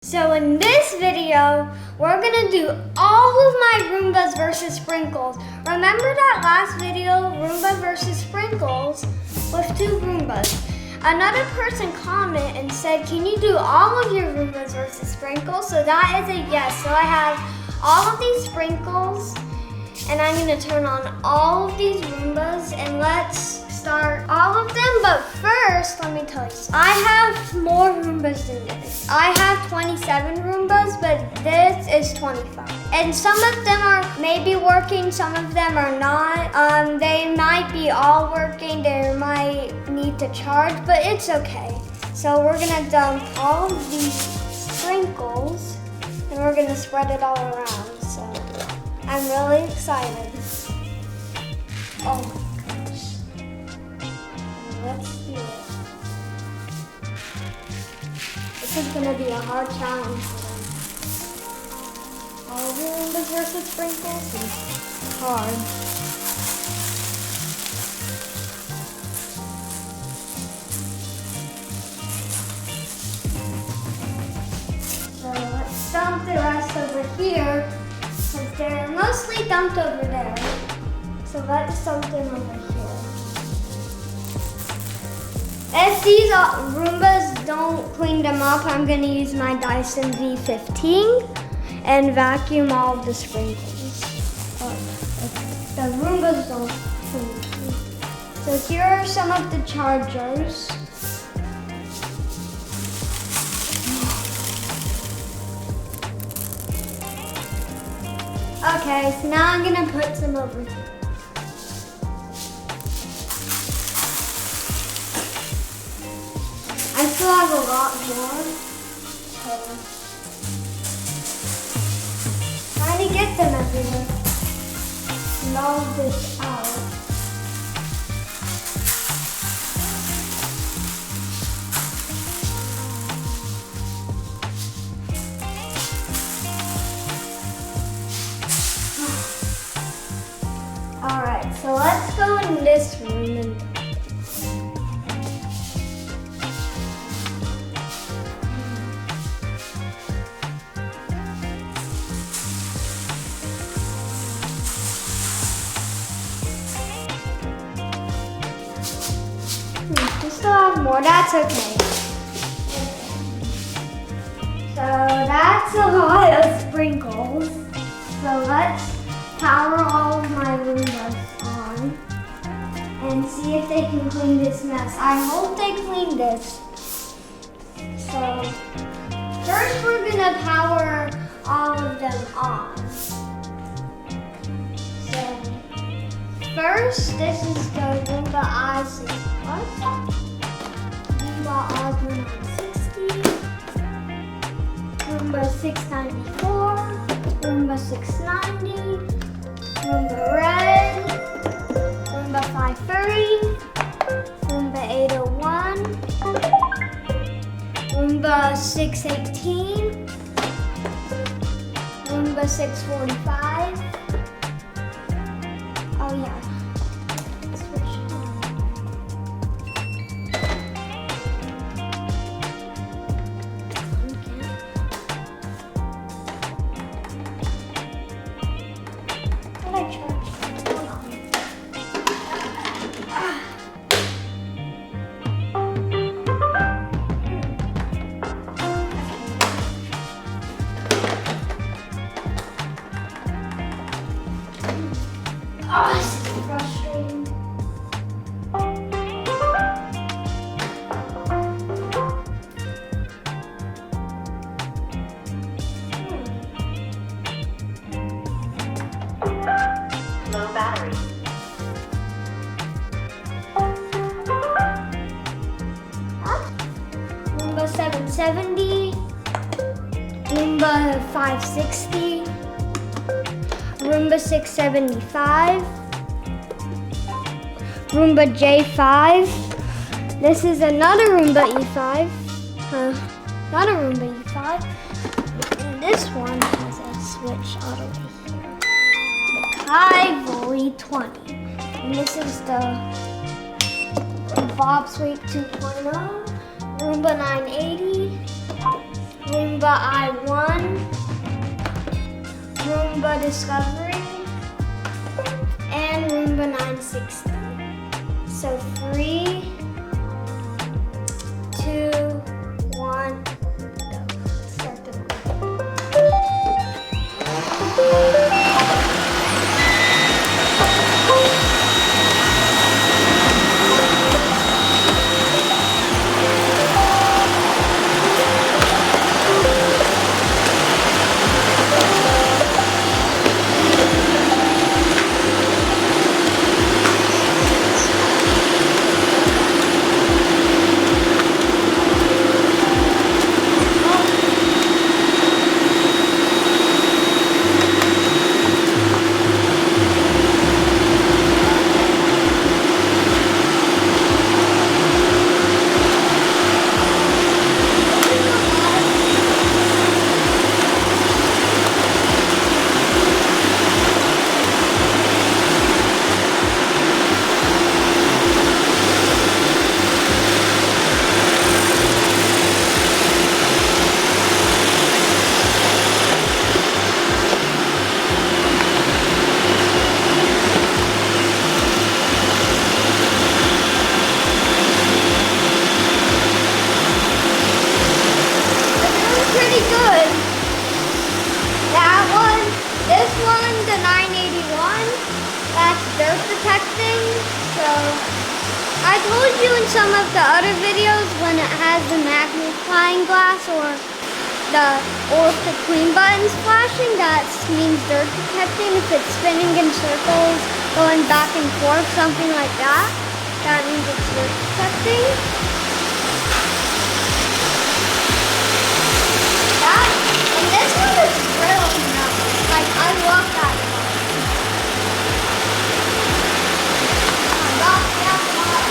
So in this video, we're gonna do all of my Roombas versus Sprinkles. Remember that last video, Roomba versus Sprinkles, with 2 Roombas. Another person commented and said, can you do all of your Roombas versus Sprinkles? So that is a yes. So I have all of these Sprinkles, and I'm gonna turn on all of these Roombas, and let's start all of them. But first, let me tell you, I have more Roombas than this. I have 27 Roombas, but this is 25. And some of them are maybe working, some of them are not. They might be all working, they might need to charge, but it's okay. So we're gonna dump all of these sprinkles, and we're gonna spread it all around. So I'm really excited. Oh my gosh. Let's do it. This is gonna be a hard challenge for them. All Roombas versus Sprinkles is hard. So let's dump the rest over here, because they're mostly dumped over there. So let's dump them over here. If these Roombas don't clean them up, I'm going to use my Dyson V15 and vacuum all of the sprinkles. If the Roombas don't clean them. So here are some of the chargers. Okay, so now I'm going to put some over here. I still have a lot more, so trying to get them everywhere. And all of this out. All right, so let's go in this room and we still have more, that's okay. So that's a lot of sprinkles. So let's power all of my Roombas on and see if they can clean this mess. I hope they clean this. So first we're gonna power all of them on. So first, this is the Roomba i6 Plus, Roomba Osmo 960, Roomba 694, Roomba 690, Roomba Red, Roomba 530, Roomba 801, Roomba 618, Roomba 645. Oh yeah. Switch on. Did I charge? Hold on. Oh, this is frustrating. Low battery. Roomba 770, Roomba 560, Roomba 675, Roomba J5. This is another Roomba E5. Not a Roomba E5. And this one has a switch all the way here. The Cavalry 20. And this is the Bob Sweep 2.0. Roomba 980, Roomba i1, Roomba Discovery, and Roomba 960. So 3, 2, 1, go. Start the pretty good. That one, this one, the 981, that's dirt protecting. So I told you in some of the other videos when it has the magnifying glass or if the clean button's flashing, that means dirt protecting. If it's spinning in circles, going back and forth, something like that, that means it's dirt protecting. And this one is really nice. Like, I love that one. Oh my gosh, that's hot.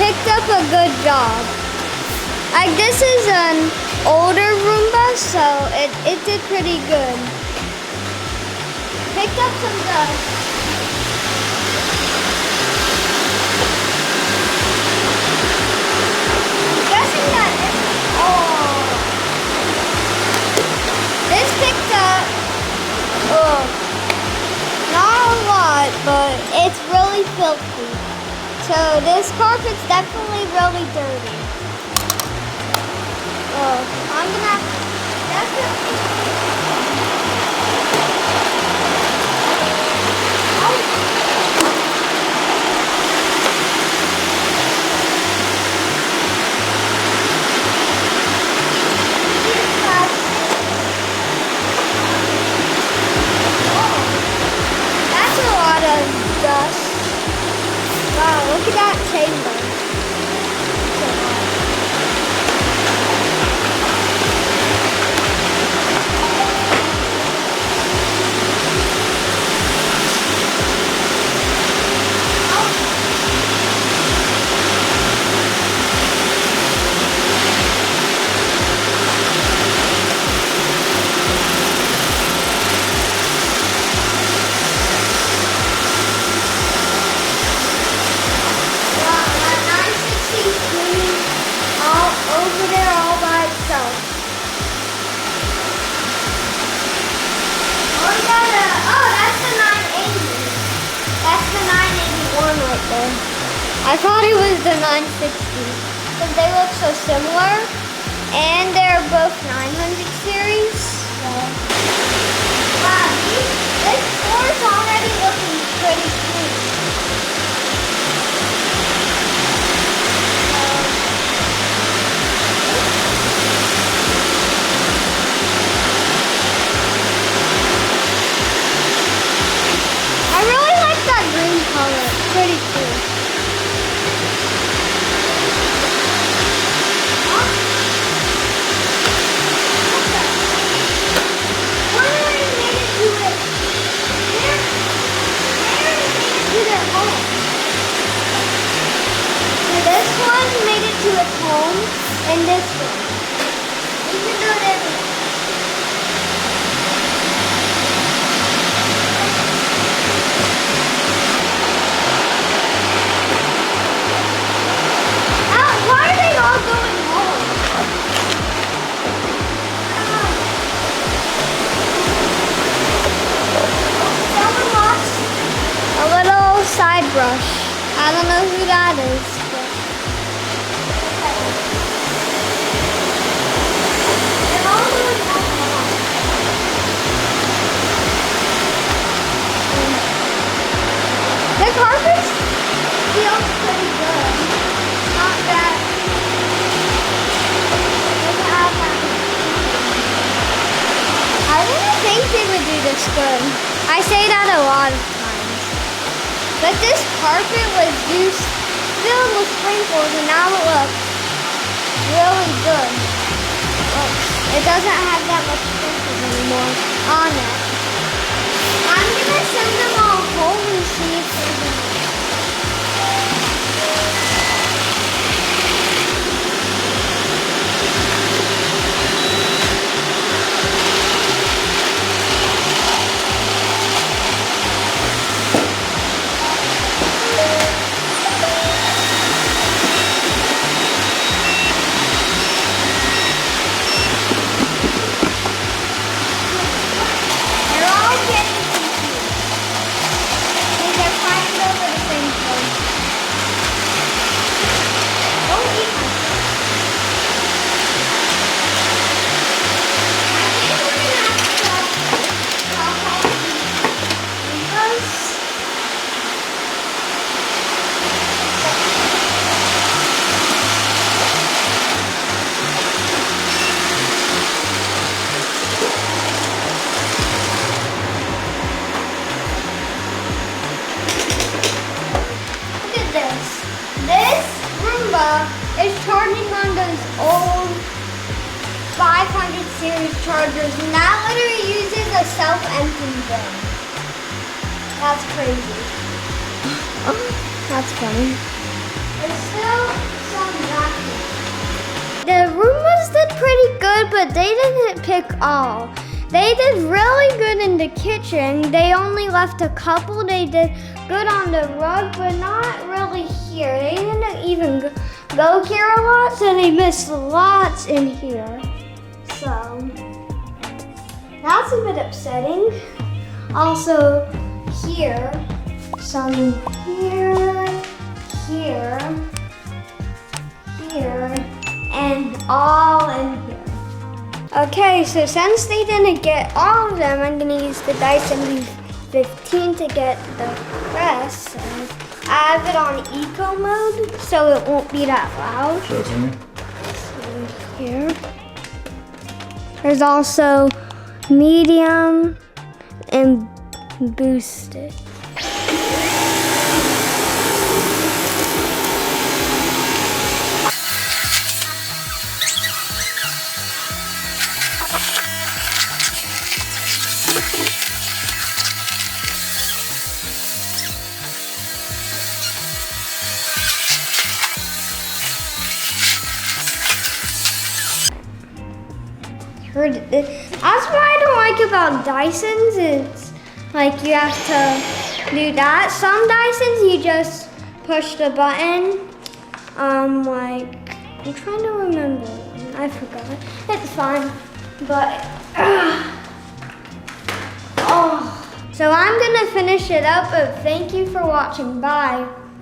picked up a good job. Like, this is an older Roomba, so it did pretty good. Picked up some dust. filthy. So this carpet's definitely really dirty. Oh, I'm gonna have that's a lot of dust. Wow, look at that chamber. Over there all by itself. Oh, we got that's the 980. That's the 981 right there. I thought it was the 960 because they look so similar and they're both 900 series. So. Wow, this floor is already looking pretty sweet. I really like that green color. It's pretty cool. One already made it to it. They already made it to their home. So this one made it to its home, and this one. You can do it everywhere. Why are they all going home? Someone lost a little side brush. I don't know who that is. They're all going home. The carpet feels pretty good. Not bad. I didn't think they would do this good. I say that a lot of times. But this carpet was used filled with sprinkles and now it looks really good. Look, it doesn't have that much sprinkles anymore on it. I'm gonna send them all home and see if they can. It's charging on those old 500 series chargers, and that literally uses a self-emptying gun. That's crazy. That's funny. There's still some vacuum. The Roombas did pretty good, but they didn't pick all. They did really good in the kitchen. They only left a couple. They did good on the rug, but not really here. They didn't even go here a lot, so they missed lots in here. So that's a bit upsetting. Also here, some here, here, here, and all in here. Okay, so since they didn't get all of them, I'm gonna use the Dyson 15 to get the rest. So I have it on eco mode, so it won't be that loud. Show it to me. So here. There's also medium and boosted. That's what I don't like about Dysons. It's like you have to do that. Some Dysons you just push the button. Like I'm trying to remember. I forgot. It's fine, but oh. So I'm gonna finish it up. But thank you for watching. Bye.